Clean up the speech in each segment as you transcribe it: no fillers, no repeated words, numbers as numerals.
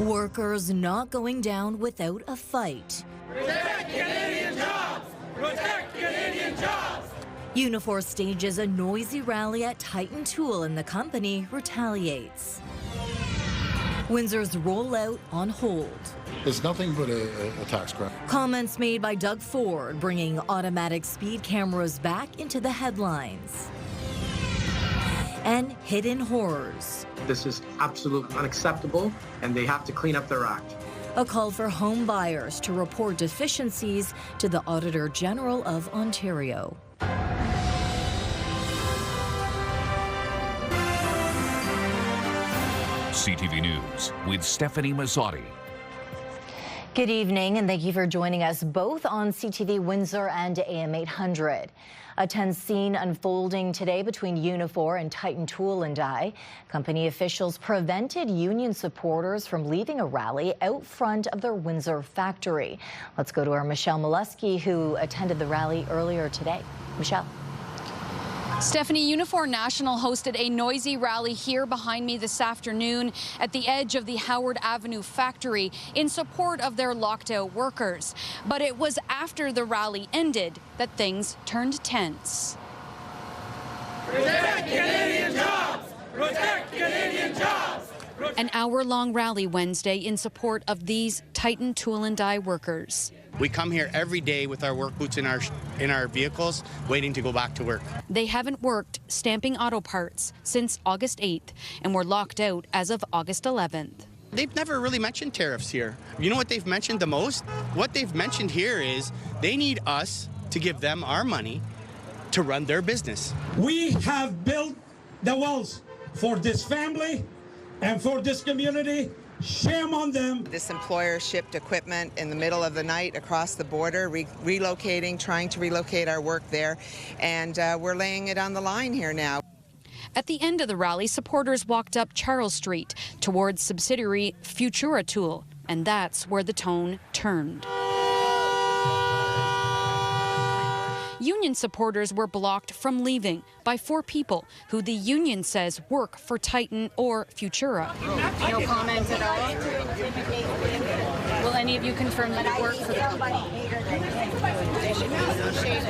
Workers not going down without a fight. Protect Canadian jobs! Protect Canadian jobs! Unifor stages a noisy rally at Titan Tool and the company retaliates. Windsor's rollout on hold. It's nothing but a tax grab. Comments made by Doug Ford bringing automatic speed cameras back into the headlines. And hidden horrors. This is absolutely unacceptable, and they have to clean up their act. A call for home buyers to report deficiencies to the Auditor General of Ontario. CTV News with Stefanie Masotti. Good evening, and thank you for joining us both on CTV Windsor and AM 800. A tense scene unfolding today between Unifor and Titan Tool and Die. Company officials prevented union supporters from leaving a rally out front of their Windsor factory. Let's go to our Michelle Molesky, who attended the rally earlier today. Michelle. Stefanie, Unifor National hosted a noisy rally here behind me this afternoon at the edge of the Howard Avenue factory in support of their locked out workers. But it was after the rally ended that things turned tense. Protect Canadian jobs! Protect Canadian jobs! An hour-long rally Wednesday in support of these Titan Tool and Die workers. We come here every day with our work boots in our vehicles, waiting to go back to work. They haven't worked stamping auto parts since August 8th and were locked out as of August 11th. They've never really mentioned tariffs here. You know what they've mentioned the most? What they've mentioned here is they need us to give them our money to run their business. We have built the walls for this family and for this community. Shame on them. This employer shipped equipment in the middle of the night across the border, trying to relocate our work there, and we're laying it on the line here now. At the end of the rally, supporters walked up Charles Street towards subsidiary Futura Tool, and that's where the tone turned. Union supporters were blocked from leaving by 4 people who the union says work for Titan or Futura. No comment at all? Will any of you confirm that you work for the company?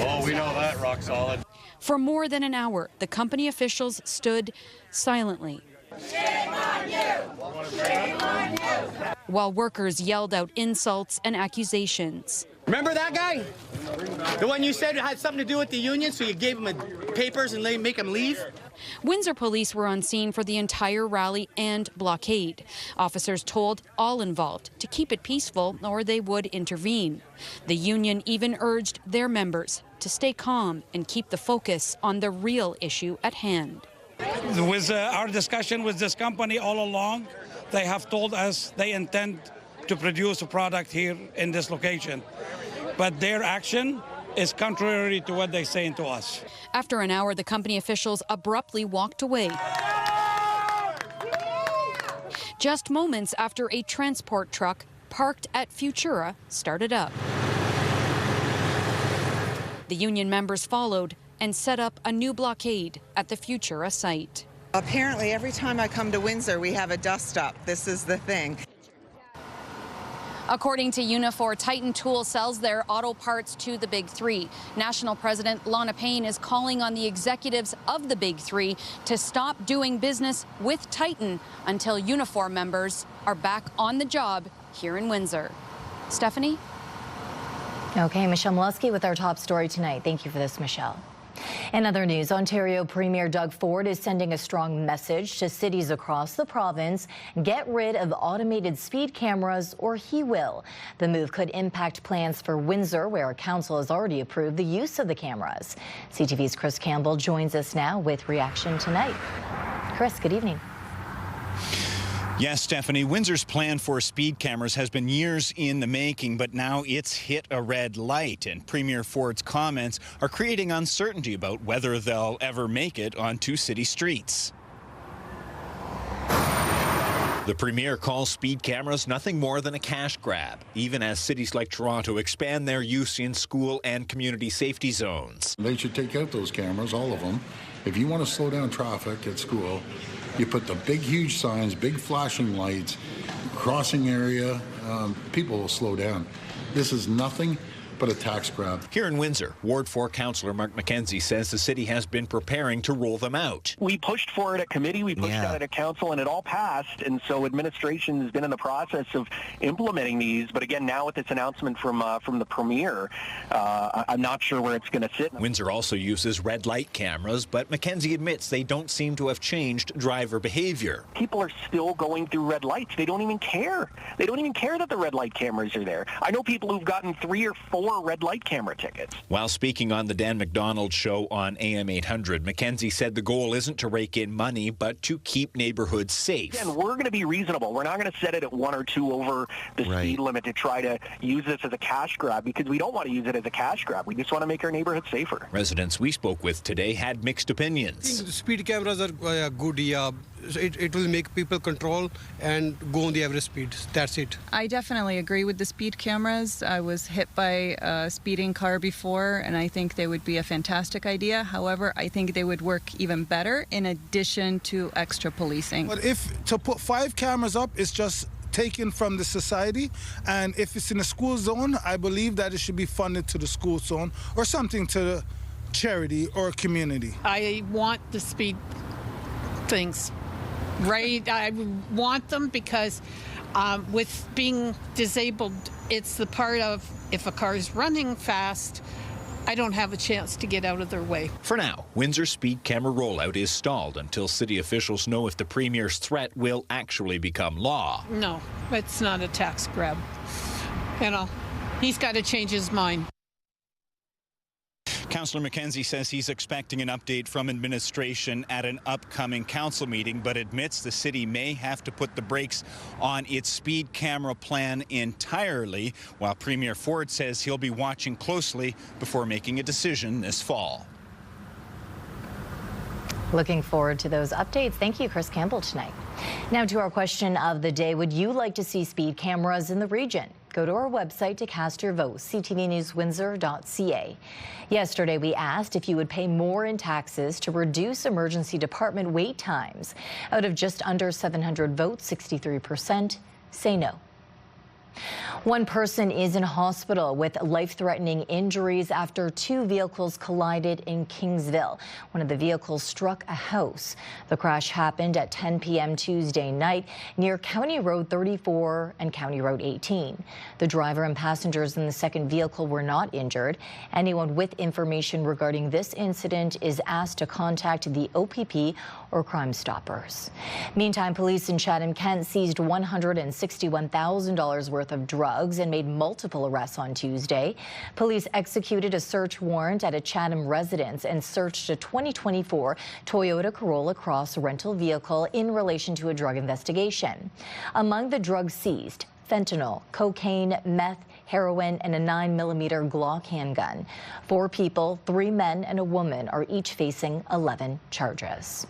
Oh, we know that, rock solid. For more than an hour, the company officials stood silently. Shame on you! Shame on you! While workers yelled out insults and accusations. Remember that guy? The one you said had something to do with the union, so you gave him papers and make him leave? Windsor police were on scene for the entire rally and blockade. Officers told all involved to keep it peaceful or they would intervene. The union even urged their members to stay calm and keep the focus on the real issue at hand. With our discussion with this company all along, they have told us they intend to produce a product here in this location. But their action is contrary to what they're saying to us. After an hour, the company officials abruptly walked away. Just moments after a transport truck parked at Futura started up. The union members followed and set up a new blockade at the Futura site. Apparently, every time I come to Windsor, we have a dust-up. This is the thing. According to Unifor, Titan Tool sells their auto parts to the Big Three. National President Lana Payne is calling on the executives of the Big Three to stop doing business with Titan until Unifor members are back on the job here in Windsor. Stefanie? Okay, Michelle Molesky with our top story tonight. Thank you for this, Michelle. In other news, Ontario Premier Doug Ford is sending a strong message to cities across the province. Get rid of automated speed cameras or he will. The move could impact plans for Windsor, where council has already approved the use of the cameras. CTV's Chris Campbell joins us now with reaction tonight. Chris, good evening. Yes, Stephanie, Windsor's plan for speed cameras has been years in the making, but now it's hit a red light, and Premier Ford's comments are creating uncertainty about whether they'll ever make it onto city streets. The Premier calls speed cameras nothing more than a cash grab, even as cities like Toronto expand their use in school and community safety zones. They should take out those cameras, all of them, If you want to slow down traffic at school, you put the big, huge signs, big flashing lights, crossing area, people will slow down. This is nothing but a tax grab. Here in Windsor, Ward 4 Councillor Mark McKenzie says the city has been preparing to roll them out. We pushed for it at committee, we pushed it at council, and it all passed. And so administration has been in the process of implementing these. But again, now with this announcement from the Premier, I'm not sure where it's going to sit. Windsor also uses red light cameras, but McKenzie admits they don't seem to have changed driver behavior. People are still going through red lights. They don't even care. They don't even care that the red light cameras are there. I know people who've gotten 3 or 4 red light camera tickets. While speaking on the Dan McDonald show on AM 800, McKenzie said the goal isn't to rake in money, but to keep neighborhoods safe. And we're going to be reasonable. We're not going to set it at 1 or 2 over the speed limit to try to use this as a cash grab, because we don't want to use it as a cash grab. We just want to make our neighborhoods safer. Residents we spoke with today had mixed opinions. I think the speed cameras are good. It will make people control and go on the average speed. That's it. I definitely agree with the speed cameras. I was hit by a speeding car before, and I think they would be a fantastic idea. However, I think they would work even better in addition to extra policing. But if to put 5 cameras up is just taken from the society, and if it's in a school zone, I believe that it should be funded to the school zone or something to the charity or community. I want the speed things. Right, I want them because with being disabled, it's the part of if a car is running fast, I don't have a chance to get out of their way. For now, Windsor's speed camera rollout is stalled until city officials know if the Premier's threat will actually become law. No, it's not a tax grab. You know, he's got to change his mind. Councillor McKenzie says he's expecting an update from administration at an upcoming council meeting, but admits the city may have to put the brakes on its speed camera plan entirely, while Premier Ford says he'll be watching closely before making a decision this fall. Looking forward to those updates. Thank you, Chris Campbell, tonight. Now to our question of the day. Would you like to see speed cameras in the region? Go to our website to cast your vote, ctvnewswindsor.ca. Yesterday, we asked if you would pay more in taxes to reduce emergency department wait times. Out of just under 700 votes, 63% say no. One person is in hospital with life-threatening injuries after 2 vehicles collided in Kingsville. One of the vehicles struck a house. The crash happened at 10 p.m. Tuesday night near County Road 34 and County Road 18. The driver and passengers in the second vehicle were not injured. Anyone with information regarding this incident is asked to contact the OPP or Crime Stoppers. Meantime, police in Chatham-Kent seized $161,000 worth of drugs and made multiple arrests on Tuesday. Police executed a search warrant at a Chatham residence and searched a 2024 Toyota Corolla Cross rental vehicle in relation to a drug investigation. Among the drugs seized, fentanyl, cocaine, meth, heroin, and a 9mm Glock handgun. 4 people, 3 men and a woman, are each facing 11 charges.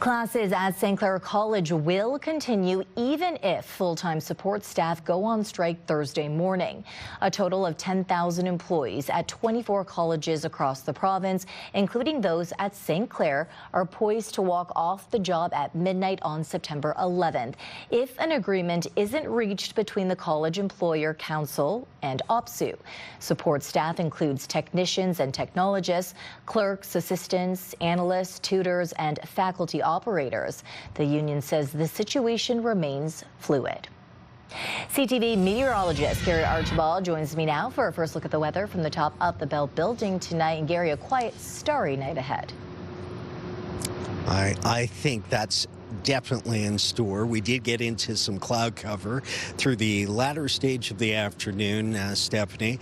Classes at Clair College will continue even if full-time support staff go on strike Thursday morning. A total of 10,000 employees at 24 colleges across the province, including those at St. Clair, are poised to walk off the job at midnight on September 11th if an agreement isn't reached between the College Employer Council and OPSU. Support staff includes technicians and technologists, clerks, assistants, analysts, tutors, and faculty operators. The union says the situation remains fluid. CTV meteorologist Gary Archibald joins me now for a first look at the weather from the top of the Bell Building tonight. And Gary, a quiet, starry night ahead. I think that's definitely in store. We did get into some cloud cover through the latter stage of the afternoon, Stephanie.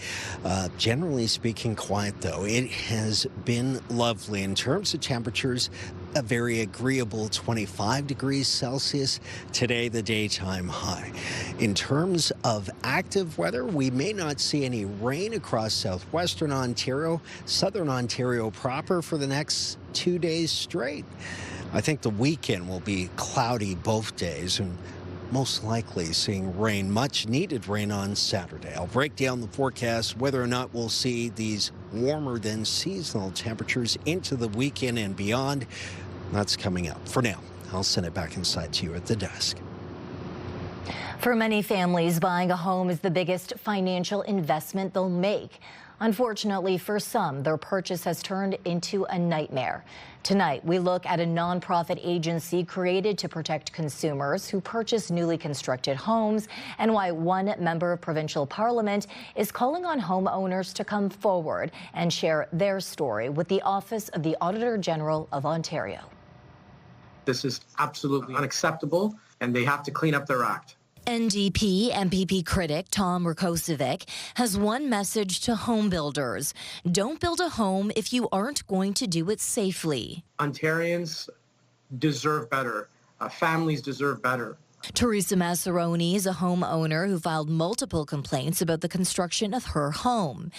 Generally speaking, quiet though. It has been lovely in terms of temperatures. A very agreeable 25 degrees Celsius today, the daytime high. In terms of active weather, we may not see any rain across southwestern Ontario, southern Ontario proper for the next 2 days straight. I think the weekend will be cloudy both days, and most likely seeing rain, much needed rain on Saturday. I'll break down the forecast, whether or not we'll see these warmer than seasonal temperatures into the weekend and beyond. That's coming up. For now, I'll send it back inside to you at the desk. For many families, buying a home is the biggest financial investment they'll make. Unfortunately, for some, their purchase has turned into a nightmare. Tonight, we look at a nonprofit agency created to protect consumers who purchase newly constructed homes and why one member of provincial parliament is calling on homeowners to come forward and share their story with the Office of the Auditor General of Ontario. This is absolutely unacceptable, and they have to clean up their act. NDP MPP critic Tom Rakocevic has one message to home builders. Don't build a home if you aren't going to do it safely. Ontarians deserve better. Families deserve better. Teresa Masotti is a homeowner who filed multiple complaints about the construction of her home.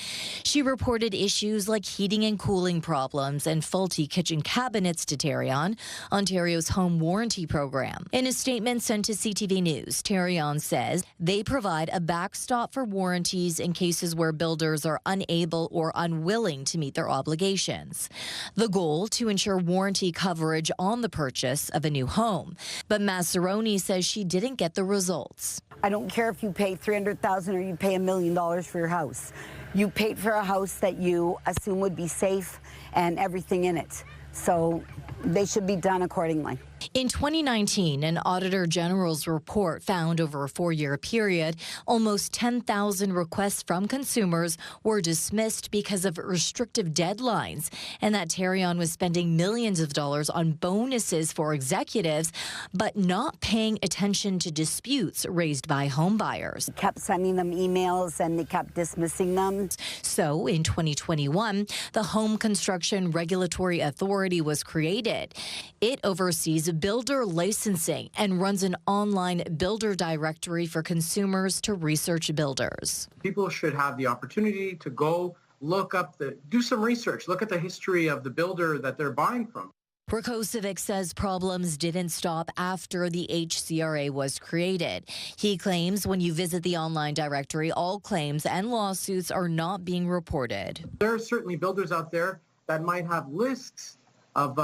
She reported issues like heating and cooling problems and faulty kitchen cabinets to Tarion, Ontario's home warranty program. In a statement sent to CTV News, Tarion says they provide a backstop for warranties in cases where builders are unable or unwilling to meet their obligations. The goal to ensure warranty coverage on the purchase of a new home. But Masotti says she didn't get the results. I don't care if you pay $300,000 or you pay $1 million for your house. You paid for a house that you assume would be safe and everything in it. So they should be done accordingly. In 2019, an Auditor General's report found over a 4-year period, almost 10,000 requests from consumers were dismissed because of restrictive deadlines, and that Tarion was spending millions of dollars on bonuses for executives, but not paying attention to disputes raised by homebuyers. Kept sending them emails and they kept dismissing them. So in 2021, the Home Construction Regulatory Authority was created. It oversees builder licensing and runs an online builder directory for consumers to research builders. People should have the opportunity to go look up do some research, look at the history of the builder that they're buying from. Rakocevic says problems didn't stop after the HCRA was created. He claims when you visit the online directory, all claims and lawsuits are not being reported. There are certainly builders out there that might have lists of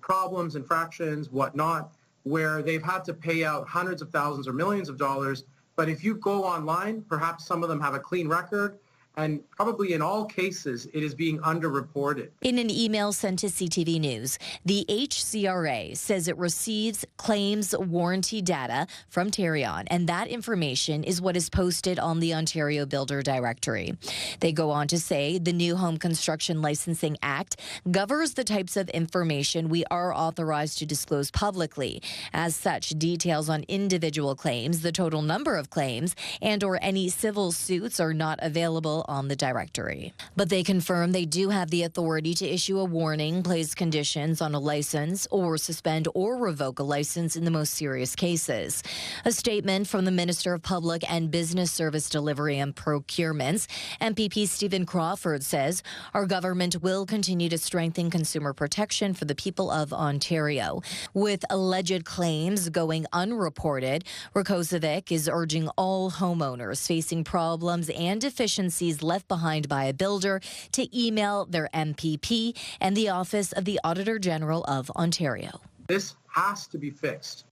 problems, infractions, whatnot, where they've had to pay out hundreds of thousands or millions of dollars. But if you go online, perhaps some of them have a clean record, and probably in all cases, it is being underreported. In an email sent to CTV News, the HCRA says it receives claims warranty data from Tarion, and that information is what is posted on the Ontario Builder Directory. They go on to say the new Home Construction Licensing Act governs the types of information we are authorized to disclose publicly. As such, details on individual claims, the total number of claims, and or any civil suits are not available on the directory. But they confirm they do have the authority to issue a warning, place conditions on a license, or suspend or revoke a license in the most serious cases. A statement from the Minister of Public and Business Service Delivery and Procurements, MPP Stephen Crawford, says our government will continue to strengthen consumer protection for the people of Ontario. With alleged claims going unreported, Rakocevic is urging all homeowners facing problems and deficiencies left behind by a builder to email their MPP and the Office of the Auditor General of Ontario. This has to be fixed.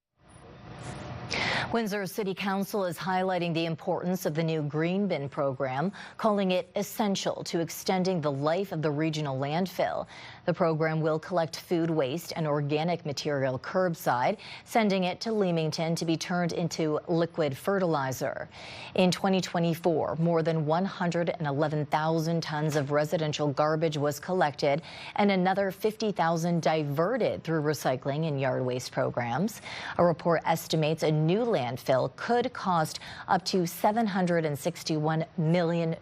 Windsor City Council is highlighting the importance of the new green bin program, calling it essential to extending the life of the regional landfill. The program will collect food waste and organic material curbside, sending it to Leamington to be turned into liquid fertilizer. In 2024, more than 111,000 tons of residential garbage was collected and another 50,000 diverted through recycling and yard waste programs. A report estimates a new landfill could cost up to $761 million.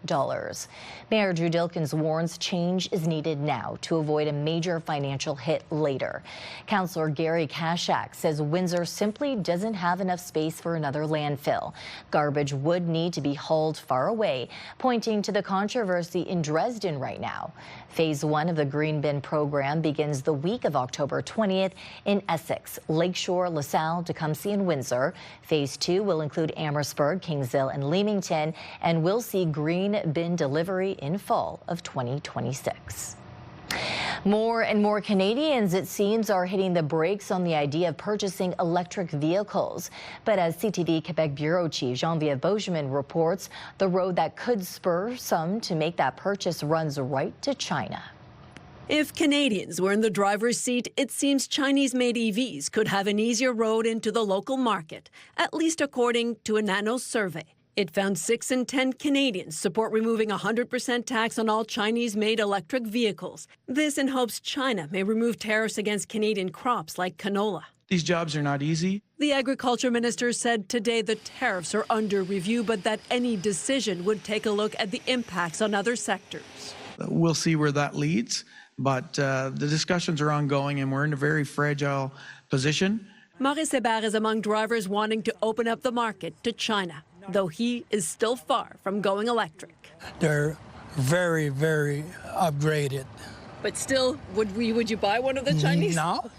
Mayor Drew Dilkens warns change is needed now to avoid a major financial hit later. Councillor Gary Kashak says Windsor simply doesn't have enough space for another landfill. Garbage would need to be hauled far away, pointing to the controversy in Dresden right now. Phase 1 of the green bin program begins the week of October 20th in Essex, Lakeshore, LaSalle, Tecumseh, and Windsor. Phase 2 will include Amherstburg, Kingsville, and Leamington, and will see green bin delivery in fall of 2026. More and more Canadians, it seems, are hitting the brakes on the idea of purchasing electric vehicles. But as CTV Quebec Bureau Chief Geneviève Beauchemin reports, the road that could spur some to make that purchase runs right to China. If Canadians were in the driver's seat, it seems Chinese-made EVs could have an easier road into the local market, at least according to a Nanos survey. It found 6 in 10 Canadians support removing 100% tax on all Chinese-made electric vehicles. This in hopes China may remove tariffs against Canadian crops like canola. These jobs are not easy. The agriculture minister said today the tariffs are under review, but that any decision would take a look at the impacts on other sectors. We'll see where that leads, but the discussions are ongoing and we're in a very fragile position. Maurice Hébert is among drivers wanting to open up the market to China, though he is still far from going electric. They're very, very upgraded. But still, would you buy one of the Chinese? No,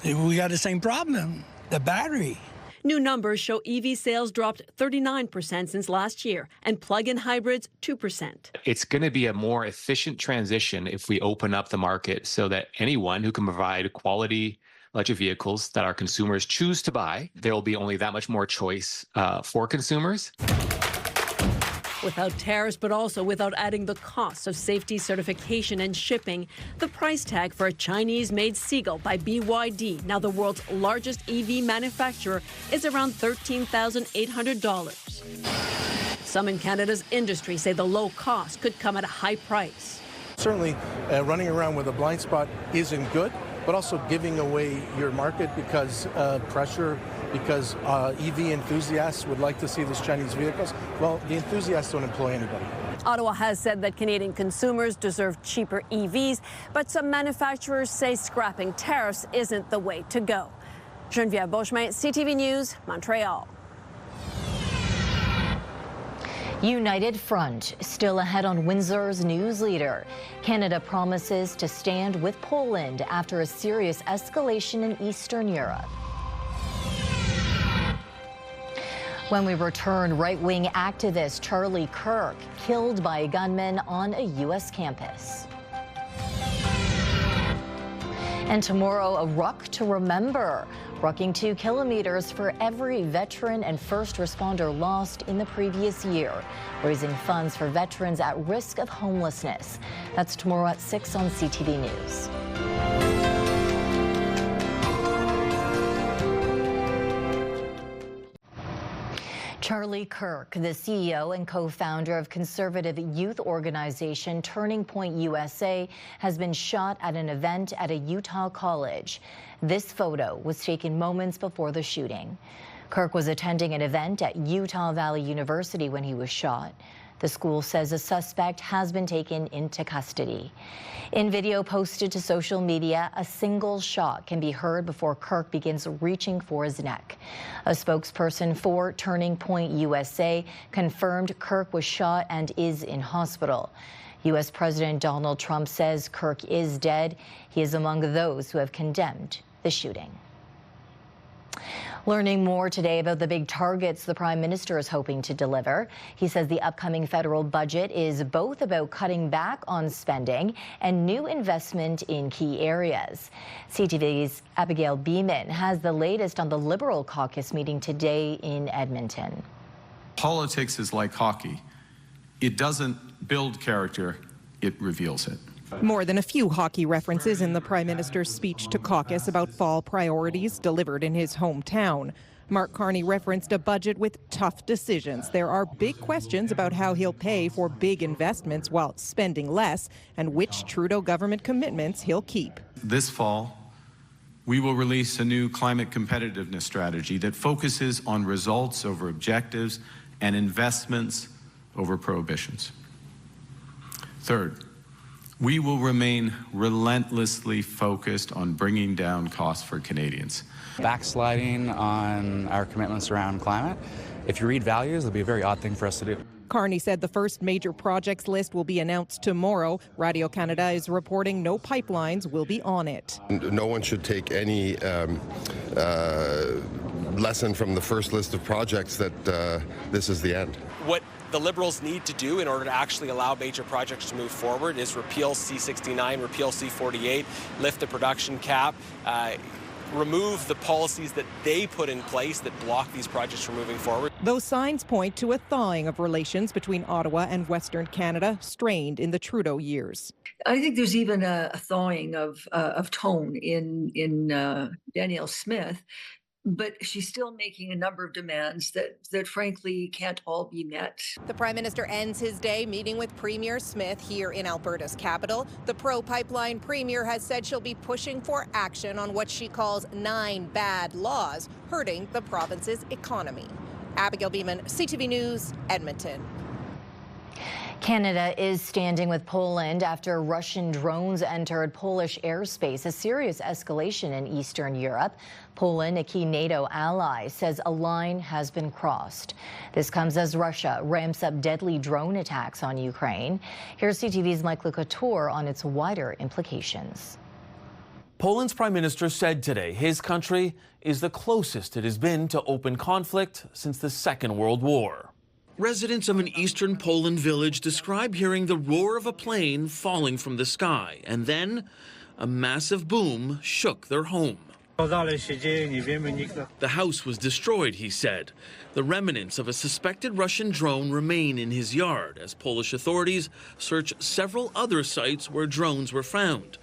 we got the same problem, the battery. New numbers show EV sales dropped 39% since last year, and plug-in hybrids 2%. It's going to be a more efficient transition if we open up the market so that anyone who can provide quality electric vehicles that our consumers choose to buy, there will be only that much more choice for consumers. Without tariffs, but also without adding the costs of safety certification and shipping, the price tag for a Chinese-made Seagull by BYD, now the world's largest EV manufacturer, is around $13,800. Some in Canada's industry say the low cost could come at a high price. Certainly, running around with a blind spot isn't good, but also giving away your market because pressure, because EV enthusiasts would like to see these Chinese vehicles. Well, the enthusiasts don't employ anybody. Ottawa has said that Canadian consumers deserve cheaper EVs, but some manufacturers say scrapping tariffs isn't the way to go. Geneviève Beauchemin, CTV News, Montreal. United Front still ahead on Windsor's news leader. Canada promises to stand with Poland after a serious escalation in Eastern Europe. When we return, right-wing activist Charlie Kirk killed by a gunman on a U.S. campus. And tomorrow, a ruck to remember, rucking 2 kilometers for every veteran and first responder lost in the previous year, raising funds for veterans at risk of homelessness. That's tomorrow at 6 on CTV News. Charlie Kirk, the CEO and co-founder of conservative youth organization Turning Point USA, has been shot at an event at a Utah college. This photo was taken moments before the shooting. Kirk was attending an event at Utah Valley University when he was shot. The school says a suspect has been taken into custody. In video posted to social media, a single shot can be heard before Kirk begins reaching for his neck. A spokesperson for Turning Point USA confirmed Kirk was shot and is in hospital. U.S. President Donald Trump says Kirk is dead. He is among those who have condemned the shooting. Learning more today about the big targets the Prime Minister is hoping to deliver. He says the upcoming federal budget is both about cutting back on spending and new investment in key areas. CTV's Abigail Beeman has the latest on the Liberal caucus meeting today in Edmonton. Politics is like hockey. It doesn't build character, it reveals it. More than a few hockey references in the Prime Minister's speech to caucus about fall priorities delivered in his hometown. Mark Carney referenced a budget with tough decisions. There are big questions about how he'll pay for big investments while spending less and which Trudeau government commitments he'll keep. This fall, we will release a new climate competitiveness strategy that focuses on results over objectives and investments over prohibitions. Third, we will remain relentlessly focused on bringing down costs for Canadians. Backsliding on our commitments around climate, if you read values, it'll be a very odd thing for us to do. Carney said the first major projects list will be announced tomorrow. Radio-Canada is reporting no pipelines will be on it. No one should take any lesson from the first list of projects that this is the end. What the Liberals need to do in order to actually allow major projects to move forward is repeal C-69, repeal C-48, lift the production cap, remove the policies that they put in place that block these projects from moving forward. Those signs point to a thawing of relations between Ottawa and Western Canada, strained in the Trudeau years. I think there's even a thawing of tone in Danielle Smith, but she's still making a number of demands that frankly can't all be met. The Prime Minister ends his day meeting with Premier Smith here in Alberta's capital. The pro-pipeline Premier has said she'll be pushing for action on what she calls 9 bad laws hurting the province's economy. Abigail Beeman, CTV News, Edmonton. Canada is standing with Poland after Russian drones entered Polish airspace, a serious escalation in Eastern Europe. Poland, a key NATO ally, says a line has been crossed. This comes as Russia ramps up deadly drone attacks on Ukraine. Here's CTV's Mike Couture on its wider implications. Poland's prime minister said today his country is the closest it has been to open conflict since the Second World War. Residents of an eastern Poland village describe hearing the roar of a plane falling from the sky, and then a massive boom shook their home. The house was destroyed, he said. The remnants of a suspected Russian drone remain in his yard as Polish authorities search several other sites where drones were found.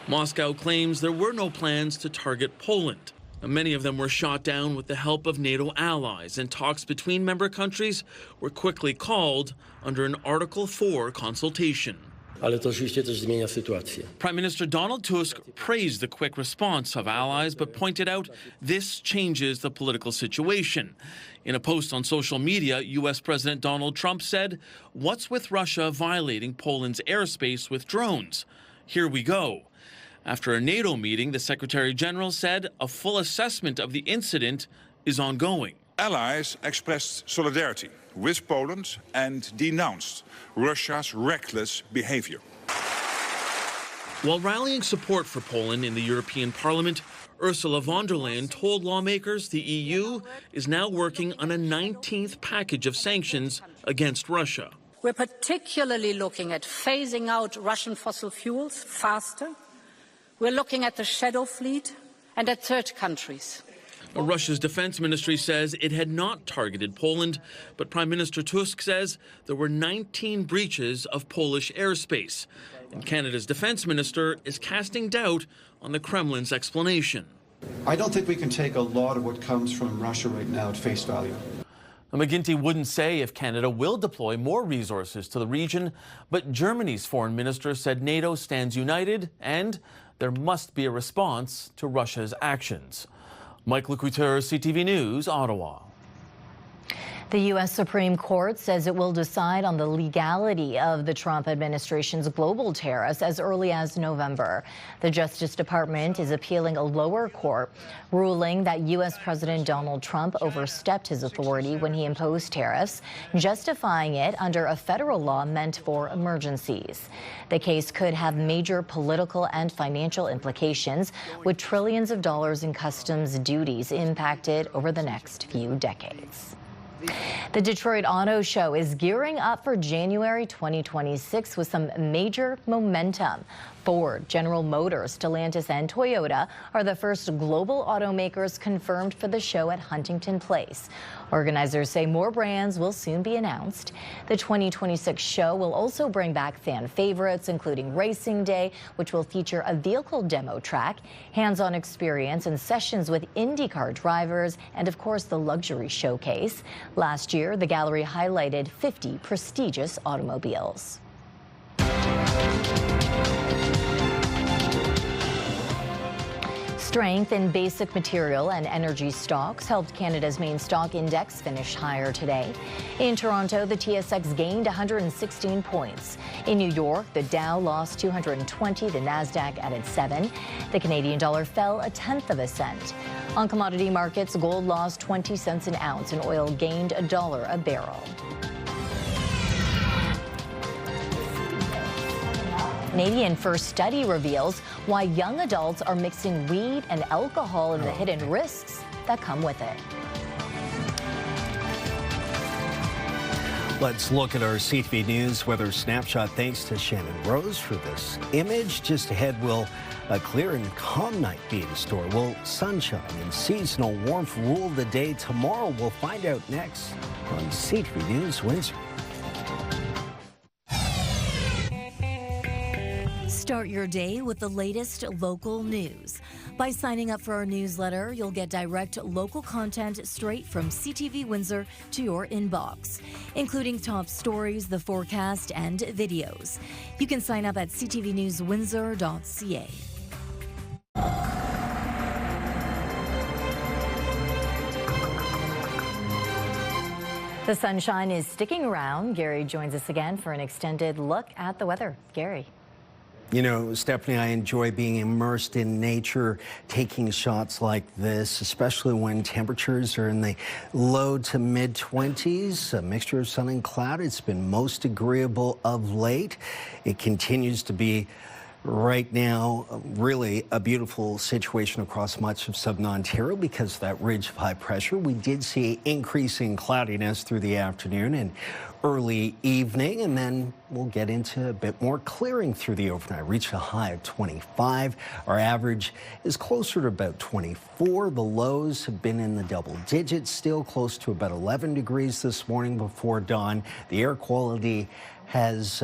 Moscow claims there were no plans to target Poland. Many of them were shot down with the help of NATO allies, and talks between member countries were quickly called under an Article 4 consultation. Prime Minister Donald Tusk praised the quick response of allies, but pointed out this changes the political situation. In a post on social media, U.S. President Donald Trump said, "What's with Russia violating Poland's airspace with drones? Here we go." After a NATO meeting, the Secretary General said a full assessment of the incident is ongoing. Allies expressed solidarity with Poland and denounced Russia's reckless behavior. While rallying support for Poland in the European Parliament, Ursula von der Leyen told lawmakers the EU is now working on a 19th package of sanctions against Russia. We're particularly looking at phasing out Russian fossil fuels faster. We're looking at the shadow fleet and at third countries. Russia's defense ministry says it had not targeted Poland, but Prime Minister Tusk says there were 19 breaches of Polish airspace. And Canada's defense minister is casting doubt on the Kremlin's explanation. I don't think we can take a lot of what comes from Russia right now at face value. McGuinty wouldn't say if Canada will deploy more resources to the region, but Germany's foreign minister said NATO stands united and there must be a response to Russia's actions. Mike Couture, CTV News, Ottawa. The U.S. Supreme Court says it will decide on the legality of the Trump administration's global tariffs as early as November. The Justice Department is appealing a lower court ruling that U.S. President Donald Trump overstepped his authority when he imposed tariffs, justifying it under a federal law meant for emergencies. The case could have major political and financial implications, with trillions of dollars in customs duties impacted over the next few decades. The Detroit Auto Show is gearing up for January 2026 with some major momentum. Ford, General Motors, Stellantis, and Toyota are the first global automakers confirmed for the show at Huntington Place. Organizers say more brands will soon be announced. The 2026 show will also bring back fan favorites, including Racing Day, which will feature a vehicle demo track, hands-on experience, and sessions with IndyCar drivers, and of course the luxury showcase. Last year, the gallery highlighted 50 prestigious automobiles. Strength in basic material and energy stocks helped Canada's main stock index finish higher today. In Toronto, the TSX gained 116 points. In New York, the Dow lost 220, the Nasdaq added 7. The Canadian dollar fell 1/10 cent. On commodity markets, gold lost 20 cents an ounce and oil gained $1 a barrel. Canadian first study reveals why young adults are mixing weed and alcohol and the hidden risks that come with it. Let's look at our CTV News weather snapshot. Thanks to Shannon Rose for this image. Just ahead will a clear and calm night be in store. Will sunshine and seasonal warmth rule the day tomorrow? We'll find out next on CTV News Windsor. Start your day with the latest local news. By signing up for our newsletter, you'll get direct local content straight from CTV Windsor to your inbox, including top stories, the forecast, and videos. You can sign up at ctvnewswindsor.ca. The sunshine is sticking around. Gary joins us again for an extended look at the weather. Gary. You know, Stefanie, I enjoy being immersed in nature, taking shots like this, especially when temperatures are in the low to mid-20s, a mixture of sun and cloud. It's been most agreeable of late. It continues to be right now really a beautiful situation across much of southern Ontario because of that ridge of high pressure. We did see increasing cloudiness through the afternoon and early evening, and then we'll get into a bit more clearing through the overnight. Reached a high of 25. Our average is closer to about 24. The lows have been in the double digits, still close to about 11 degrees this morning before dawn. The air quality has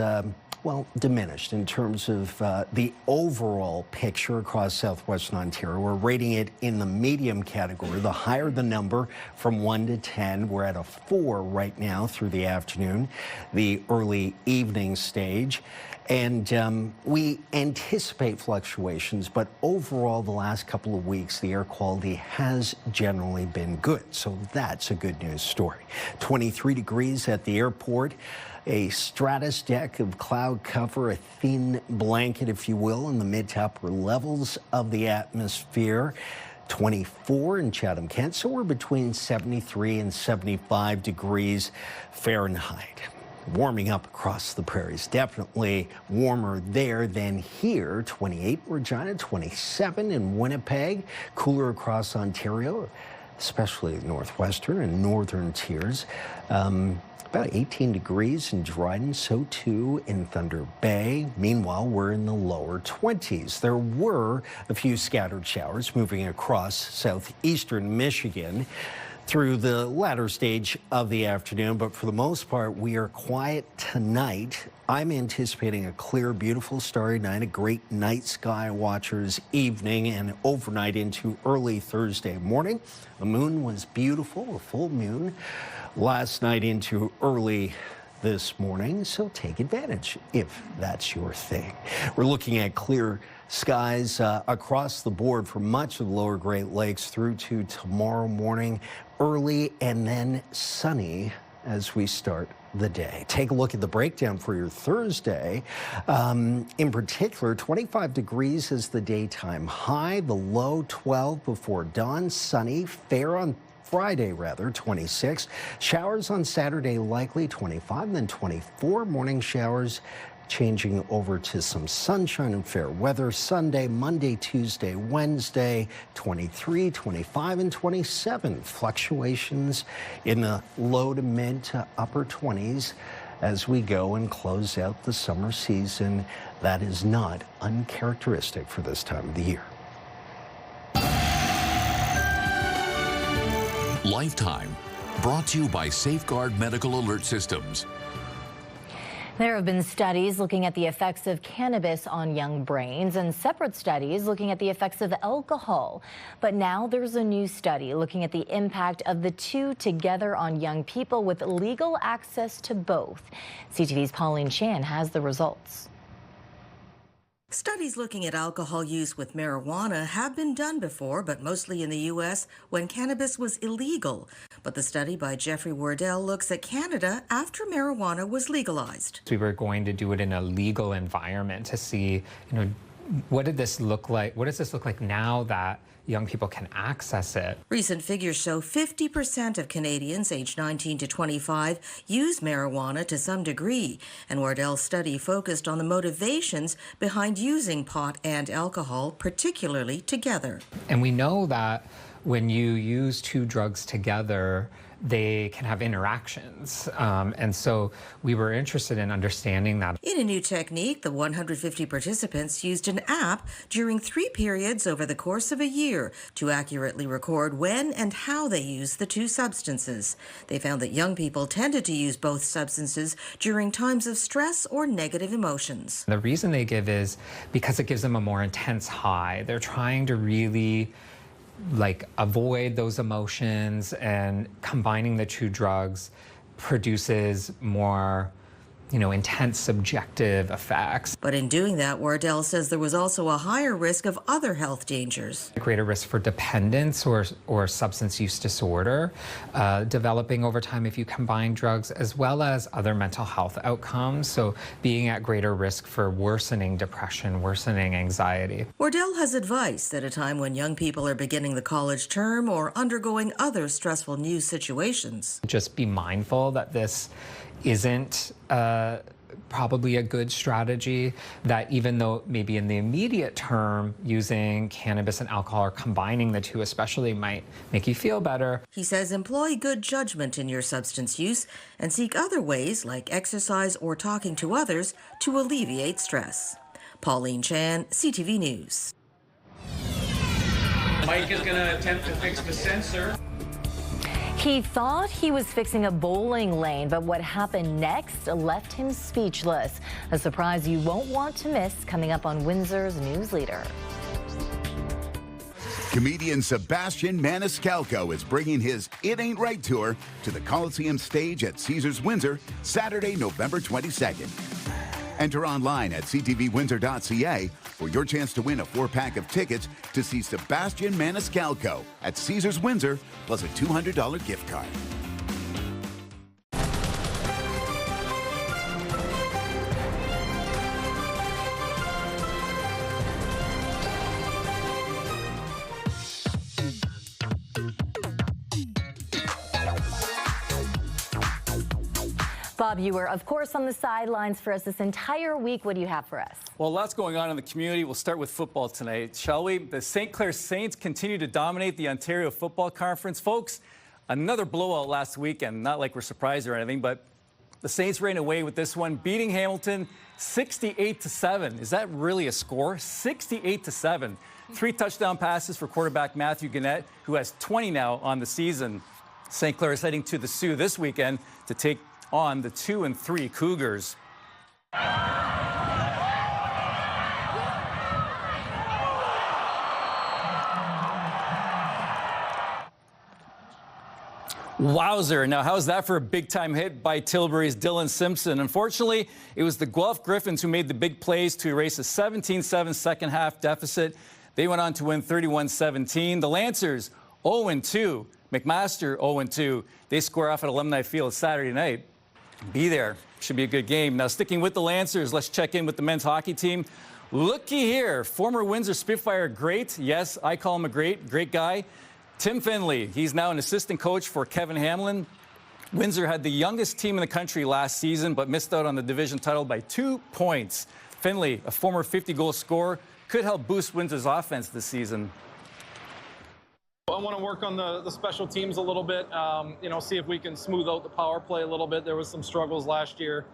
diminished in terms of the overall picture across southwestern Ontario. We're rating it in the medium category. The higher the number from 1 to 10, we're at a 4 right now through the afternoon, the early evening stage. And we anticipate fluctuations, but overall the last couple of weeks, the air quality has generally been good. So that's a good news story. 23 degrees at the airport. A stratus deck of cloud cover, a thin blanket, if you will, in the mid to upper levels of the atmosphere. 24 in Chatham-Kent, so we're between 73 and 75 degrees Fahrenheit. Warming up across the prairies, definitely warmer there than here. 28 in Regina, 27 in Winnipeg, cooler across Ontario, especially northwestern and northern tiers. About 18 degrees in Dryden, so too in Thunder Bay. Meanwhile, we're in the lower 20s. There were a few scattered showers moving across southeastern Michigan through the latter stage of the afternoon, but for the most part, we are quiet tonight. I'm anticipating a clear, beautiful, starry night, a great night sky watcher's evening and overnight into early Thursday morning. The moon was beautiful, a full moon last night into early this morning, so take advantage if that's your thing. We're looking at clear skies across the board for much of the lower Great Lakes through to tomorrow morning, early and then sunny as we start the day. Take a look at the breakdown for your Thursday. In particular, 25 degrees is the daytime high, the low 12 before dawn, sunny, fair on Friday, 26. Showers on Saturday likely, 25, then 24. Morning showers changing over to some sunshine and fair weather. Sunday, Monday, Tuesday, Wednesday, 23, 25, and 27. Fluctuations in the low to mid to upper 20s as we go and close out the summer season. That is not uncharacteristic for this time of the year. Lifetime, brought to you by Safeguard Medical Alert Systems. There have been studies looking at the effects of cannabis on young brains and separate studies looking at the effects of alcohol. But now there's a new study looking at the impact of the two together on young people with legal access to both. CTV's Pauline Chan has the results. Studies looking at alcohol use with marijuana have been done before, but mostly in the U.S. when cannabis was illegal. But the study by Jeffrey Wardell looks at Canada after marijuana was legalized. We were going to do it in a legal environment to see, what did this look like? What does this look like now that young people can access it? Recent figures show 50% of Canadians aged 19 to 25 use marijuana to some degree, and Wardell's study focused on the motivations behind using pot and alcohol, particularly together. And we know that when you use two drugs together, they can have interactions. And so we were interested in understanding that. In a new technique, the 150 participants used an app during 3 periods over the course of a year to accurately record when and how they used the two substances. They found that young people tended to use both substances during times of stress or negative emotions. The reason they give is because it gives them a more intense high. They're trying to really avoid those emotions, and combining the two drugs produces more intense subjective effects. But in doing that, Wardell says there was also a higher risk of other health dangers. A greater risk for dependence or substance use disorder developing over time if you combine drugs, as well as other mental health outcomes. So being at greater risk for worsening depression, worsening anxiety. Wardell has advice at a time when young people are beginning the college term or undergoing other stressful new situations. Just be mindful that this isn't probably a good strategy, that even though maybe in the immediate term using cannabis and alcohol or combining the two especially might make you feel better. He says employ good judgment in your substance use and seek other ways like exercise or talking to others to alleviate stress. Pauline Chan, CTV News. Mike is going to attempt to fix the sensor. He thought he was fixing a bowling lane, but what happened next left him speechless. A surprise you won't want to miss coming up on Windsor's News Leader. Comedian Sebastian Maniscalco is bringing his It Ain't Right tour to the Coliseum stage at Caesars Windsor, Saturday, November 22nd. Enter online at ctvwindsor.ca for your chance to win a 4-pack of tickets to see Sebastian Maniscalco at Caesars Windsor, plus a $200 gift card. Bob, you were, of course, on the sidelines for us this entire week. What do you have for us? Well, lots going on in the community. We'll start with football tonight, shall we? The St. Clair Saints continue to dominate the Ontario Football Conference. Folks, another blowout last weekend. Not like we're surprised or anything, but the Saints ran away with this one, beating Hamilton 68-7. Is that really a score? 68-7. 3 touchdown passes for quarterback Matthew Gannett, who has 20 now on the season. St. Clair is heading to the Sioux this weekend to take on the 2-3 Cougars. Wowzer. Now, how's that for a big-time hit by Tilbury's Dylan Simpson? Unfortunately, it was the Guelph Griffins who made the big plays to erase a 17-7 second-half deficit. They went on to win 31-17. The Lancers, 0-2. McMaster, 0-2. They square off at Alumni Field Saturday night. Be there. Should be a good game. Now, sticking with the Lancers, let's check in with the men's hockey team. Looky here, former Windsor Spitfire great. Yes, I call him a great guy. Tim Finley. He's now an assistant coach for Kevin Hamlin. Windsor had the youngest team in the country last season, but missed out on the division title by 2 points. Finley, a former 50-goal scorer, could help boost Windsor's offense this season. I want to work on the special teams a little bit, see if we can smooth out the power play a little bit. There was some struggles last year.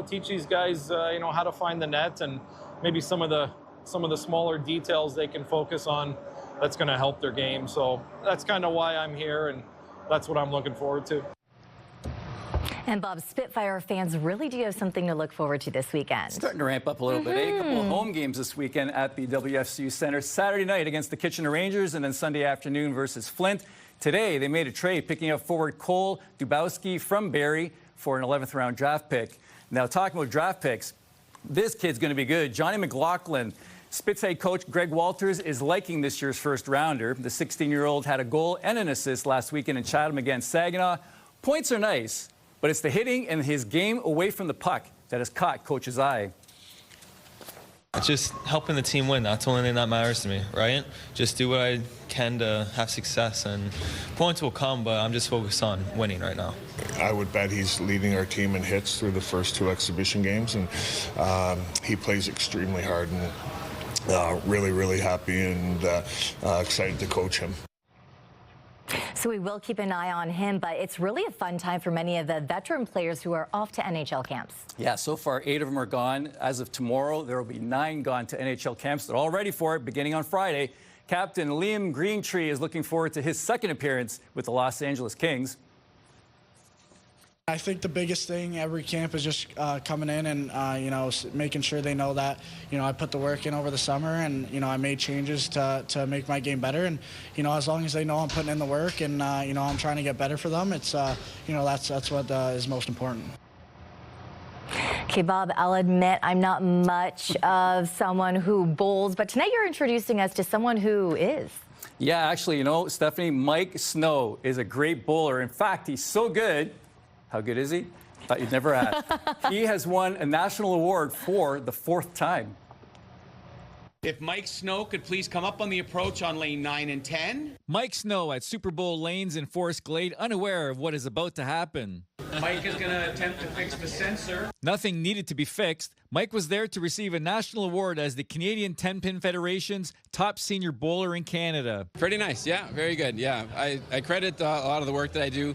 Teach these guys, how to find the net and maybe some of the smaller details they can focus on that's going to help their game. So that's kind of why I'm here, and that's what I'm looking forward to. And Bob, Spitfire fans really do have something to look forward to this weekend. Starting to ramp up a little bit. A couple of home games this weekend at the WFCU Center. Saturday night against the Kitchener Rangers, and then Sunday afternoon versus Flint. Today, they made a trade, picking up forward Cole Dubowski from Barrie for an 11th round draft pick. Now, talking about draft picks, this kid's going to be good. Johnny McLaughlin. Spitz head coach Greg Walters is liking this year's first rounder. The 16-year-old had a goal and an assist last weekend in Chatham against Saginaw. Points are nice, but it's the hitting and his game away from the puck that has caught Coach's eye. Just helping the team win. That's the only thing that matters to me, right? Just do what I can to have success, and points will come, but I'm just focused on winning right now. I would bet he's leading our team in hits through the first 2 exhibition games, and he plays extremely hard. And really, really happy and excited to coach him. So we will keep an eye on him, but it's really a fun time for many of the veteran players who are off to NHL camps. Yeah, so far 8 of them are gone. As of tomorrow, there will be 9 gone to NHL camps. They're all ready for it, beginning on Friday. Captain Liam Greentree is looking forward to his second appearance with the Los Angeles Kings. I think the biggest thing every camp is just coming in and, making sure they know that, I put the work in over the summer and, I made changes to make my game better. And, as long as they know I'm putting in the work and, I'm trying to get better for them, it's, that's what is most important. Okay, Bob, I'll admit I'm not much of someone who bowls, but tonight you're introducing us to someone who is. Yeah, actually, Stefanie, Mike Snow is a great bowler. In fact, he's so good. How good is he? Thought you'd never ask. He has won a national award for the 4th time. If Mike Snow could please come up on the approach on lane 9 and 10. Mike Snow at Super Bowl lanes in Forest Glade, unaware of what is about to happen. Mike is going to attempt to fix the sensor. Nothing needed to be fixed. Mike was there to receive a national award as the Canadian 10-Pin Federation's top senior bowler in Canada. Pretty nice, yeah, very good. Yeah, I credit a lot of the work that I do.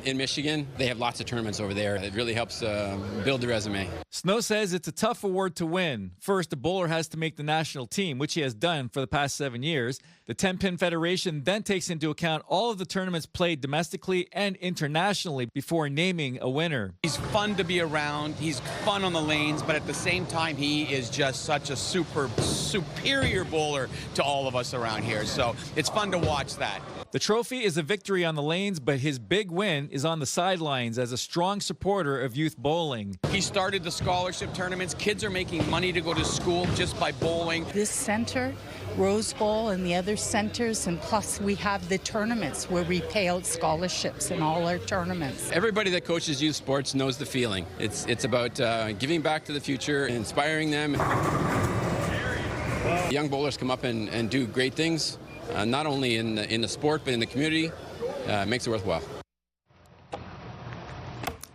In Michigan, they have lots of tournaments over there. It really helps build the resume. Snow says it's a tough award to win. First, a bowler has to make the national team, which he has done for the past 7 years. The 10-Pin Federation then takes into account all of the tournaments played domestically and internationally before naming a winner. He's fun to be around. He's fun on the lanes, but at the same time, he is just such a superior bowler to all of us around here. So it's fun to watch that. The trophy is a victory on the lanes, but his big win is on the sidelines as a strong supporter of youth bowling. He started the scholarship tournaments. Kids are making money to go to school just by bowling. This center, Rose Bowl, and the other centers, and plus we have the tournaments where we pay out scholarships in all our tournaments. Everybody that coaches youth sports knows the feeling. It's about giving back to the future, inspiring them. Young bowlers come up and do great things. Not only in the sport, but in the community, makes it worthwhile.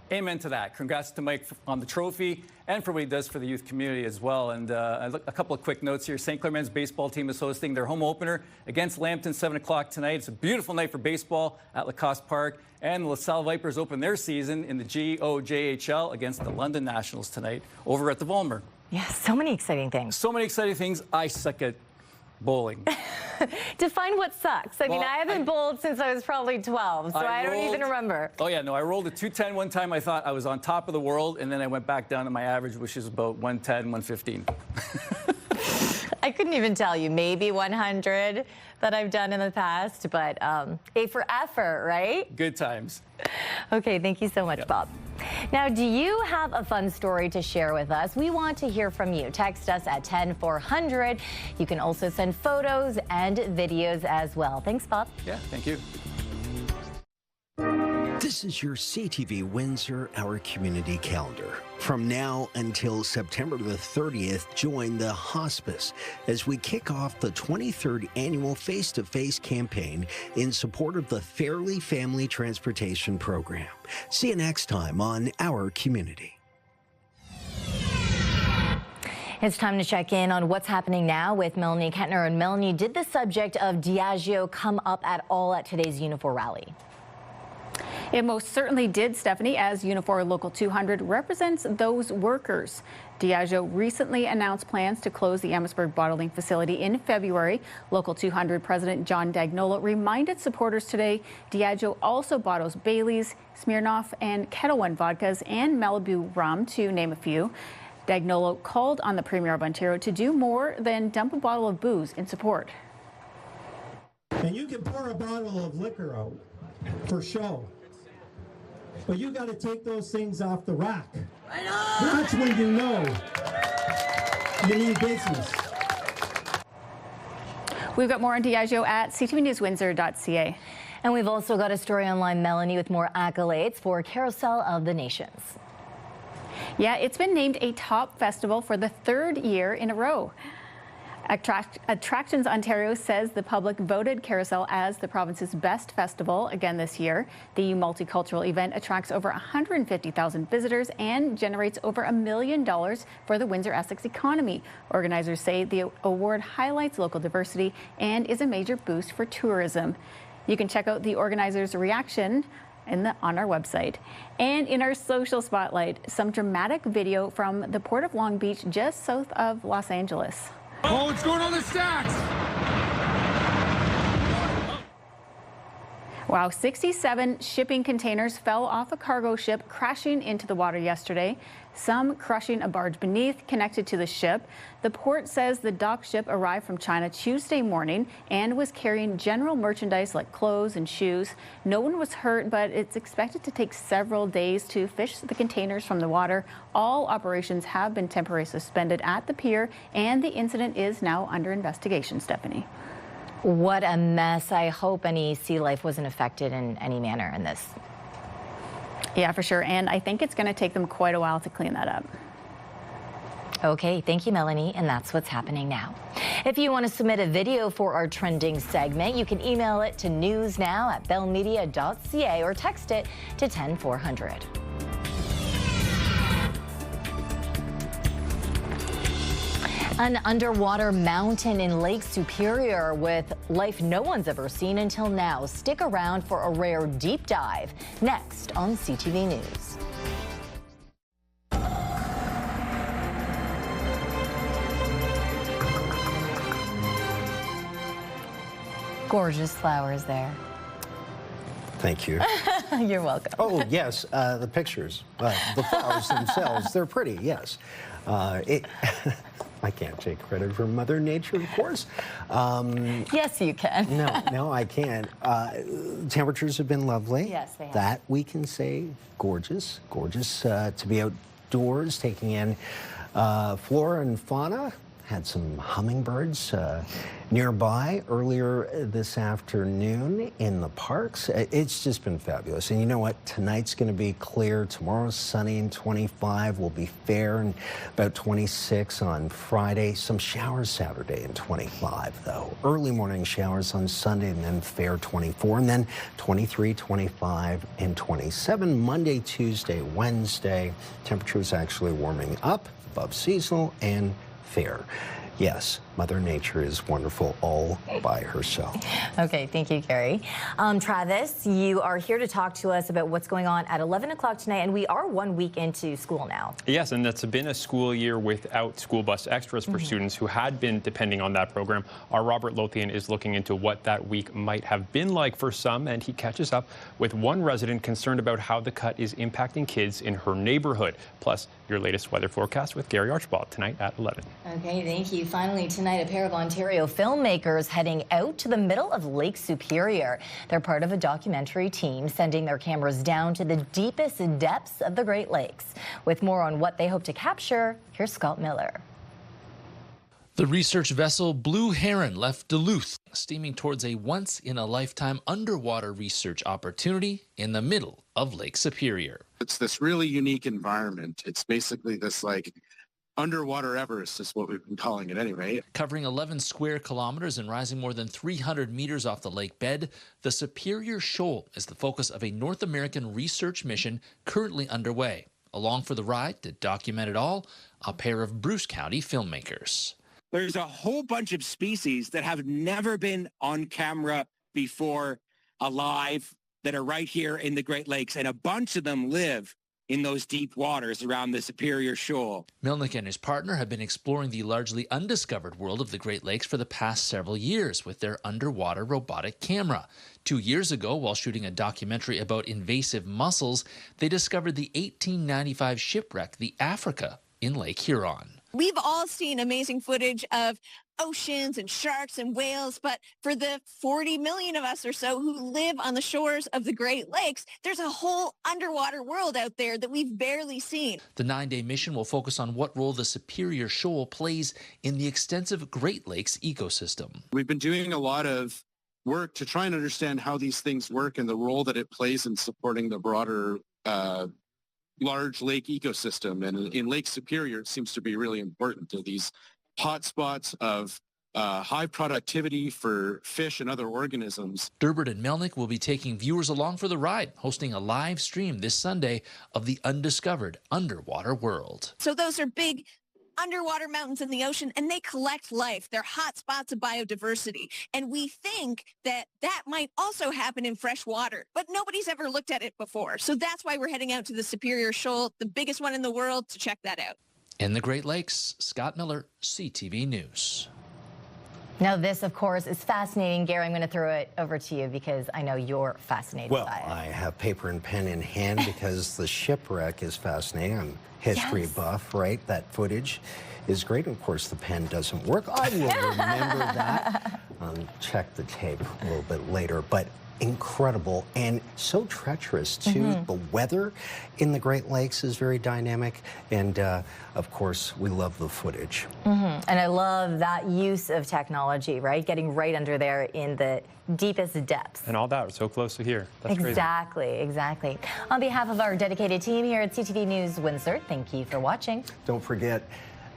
Amen to that. Congrats to Mike on the trophy and for what he does for the youth community as well. And a couple of quick notes here. St. Clair men's baseball team is hosting their home opener against Lambton, 7 o'clock tonight. It's a beautiful night for baseball at Lacoste Park. And the LaSalle Vipers open their season in the GOJHL against the London Nationals tonight over at the Volmer. Yeah, so many exciting things. So many exciting things. I suck at bowling. Define what sucks. I mean, I haven't bowled since I was probably 12, so I don't even remember. Oh, yeah, no, I rolled a 210 one time. I thought I was on top of the world, and then I went back down to my average, which is about 110, 115. I couldn't even tell you. Maybe 100 that I've done in the past, but A for effort, right? Good times. Okay, thank you so much, Bob. Now, do you have a fun story to share with us? We want to hear from you. Text us at 10400. You can also send photos and videos as well. Thanks, Bob. Yeah, thank you. This is your CTV Windsor Our Community Calendar. From now until September the 30th, join the hospice as we kick off the 23rd annual face-to-face campaign in support of the Fairly Family Transportation Program. See you next time on Our Community. It's time to check in on what's happening now with Melanie Kettner. And Melanie, did the subject of Diageo come up at all at today's Unifor rally? It most certainly did, Stefanie, as Unifor Local 200 represents those workers. Diageo recently announced plans to close the Amherstburg bottling facility in February. Local 200 President John Dagnolo reminded supporters today Diageo also bottles Bailey's, Smirnoff, and Kettle One vodkas and Malibu rum, to name a few. Dagnolo called on the Premier of Ontario to do more than dump a bottle of booze in support. And you can pour a bottle of liquor out for show, but you got to take those things off the rack. That's when you know you mean business. We've got more on Diageo at ctvnewswindsor.ca. And we've also got a story online, Melanie, with more accolades for Carousel of the Nations. Yeah, it's been named a top festival for the 3rd year in a row. Attractions Ontario says the public voted Carousel as the province's best festival again this year. The multicultural event attracts over 150,000 visitors and generates over $1 million for the Windsor-Essex economy. Organizers say the award highlights local diversity and is a major boost for tourism. You can check out the organizers' reaction on our website. And in our social spotlight, some dramatic video from the Port of Long Beach just south of Los Angeles. Oh, what's going on the stacks? Wow, 67 shipping containers fell off a cargo ship, crashing into the water yesterday, some crushing a barge beneath connected to the ship. The port says the dock ship arrived from China Tuesday morning and was carrying general merchandise like clothes and shoes. No one was hurt, but it's expected to take several days to fish the containers from the water. All operations have been temporarily suspended at the pier, and the incident is now under investigation. Stefanie. What a mess. I hope any sea life wasn't affected in any manner in this. Yeah, for sure. And I think it's going to take them quite a while to clean that up. Okay, thank you, Melanie. And that's what's happening now. If you want to submit a video for our trending segment, you can email it to newsnow@bellmedia.ca or text it to 10400. An underwater mountain in Lake Superior with life no one's ever seen until now. Stick around for a rare deep dive next on CTV News. Gorgeous flowers there. Thank you. You're welcome. Oh, yes, the pictures. The flowers themselves, they're pretty, yes. I can't take credit for Mother Nature, of course. Yes, you can. No, I can't. Temperatures have been lovely. Yes, they have. That we can say gorgeous. Gorgeous to be outdoors, taking in flora and fauna. Had some hummingbirds nearby earlier this afternoon in the parks. It's just been fabulous. And you know what? Tonight's going to be clear. Tomorrow's sunny and 25. Will be fair and about 26 on Friday. Some showers Saturday and 25, though. Early morning showers on Sunday and then fair 24. And then 23, 25, and 27. Monday, Tuesday, Wednesday. Temperatures actually warming up above seasonal and fair. Yes, Mother Nature is wonderful all by herself. Okay, thank you, Carrie. Travis, you are here to talk to us about what's going on at 11 o'clock tonight, and we are 1 week into school now. Yes, and it's been a school year without school bus extras for students who had been depending on that program. Our Robert Lothian is looking into what that week might have been like for some, and he catches up with one resident concerned about how the cut is impacting kids in her neighborhood. Plus, your latest weather forecast with Gary Archibald tonight at 11. Okay, thank you. Finally, tonight, a pair of Ontario filmmakers heading out to the middle of Lake Superior. They're part of a documentary team sending their cameras down to the deepest depths of the Great Lakes. With more on what they hope to capture, here's Scott Miller. The research vessel Blue Heron left Duluth, steaming towards a once-in-a-lifetime underwater research opportunity in the middle of Lake Superior. It's this really unique environment. It's basically this underwater Everest is what we've been calling it anyway. Covering 11 square kilometers and rising more than 300 meters off the lake bed, the Superior Shoal is the focus of a North American research mission currently underway. Along for the ride to document it all, a pair of Bruce County filmmakers. There's a whole bunch of species that have never been on camera before alive that are right here in the Great Lakes, and a bunch of them live in those deep waters around the Superior Shoal. Milnick and his partner have been exploring the largely undiscovered world of the Great Lakes for the past several years with their underwater robotic camera. 2 years ago, while shooting a documentary about invasive mussels, they discovered the 1895 shipwreck, the Africa, in Lake Huron. We've all seen amazing footage of oceans and sharks and whales, but for the 40 million of us or so who live on the shores of the Great Lakes, there's a whole underwater world out there that we've barely seen. The 9-day mission will focus on what role the Superior Shoal plays in the extensive Great Lakes ecosystem. We've been doing a lot of work to try and understand how these things work and the role that it plays in supporting the broader large lake ecosystem. And in Lake Superior, it seems to be really important to these hotspots of high productivity for fish and other organisms. Durbert and Melnick will be taking viewers along for the ride, hosting a live stream this Sunday of the undiscovered underwater world. So those are big underwater mountains in the ocean, and they collect life. They're hot spots of biodiversity. And we think that that might also happen in fresh water, but nobody's ever looked at it before. So that's why we're heading out to the Superior Shoal, the biggest one in the world, to check that out. In the Great Lakes, Scott Miller, CTV News. Now, this, of course, is fascinating. Gary, I'm going to throw it over to you because I know you're fascinated by it. Well, I have paper and pen in hand because the shipwreck is fascinating. I'm history buff, right? That footage is great. Of course, the pen doesn't work. I will remember that. Check the tape a little bit later. But incredible and so treacherous too. The weather in the Great Lakes is very dynamic, and of course we love the footage. And I love that use of technology, right? Getting right under there in the deepest depths. And all that, so close to here. That's exactly. On behalf of our dedicated team here at CTV News Windsor, thank you for watching. Don't forget,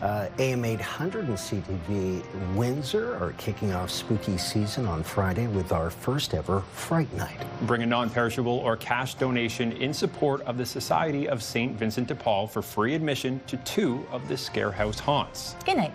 AM 800 and CTV Windsor are kicking off spooky season on Friday with our first ever Fright Night. Bring a non-perishable or cash donation in support of the Society of St. Vincent de Paul for free admission to 2 of the Scare House haunts. Good night.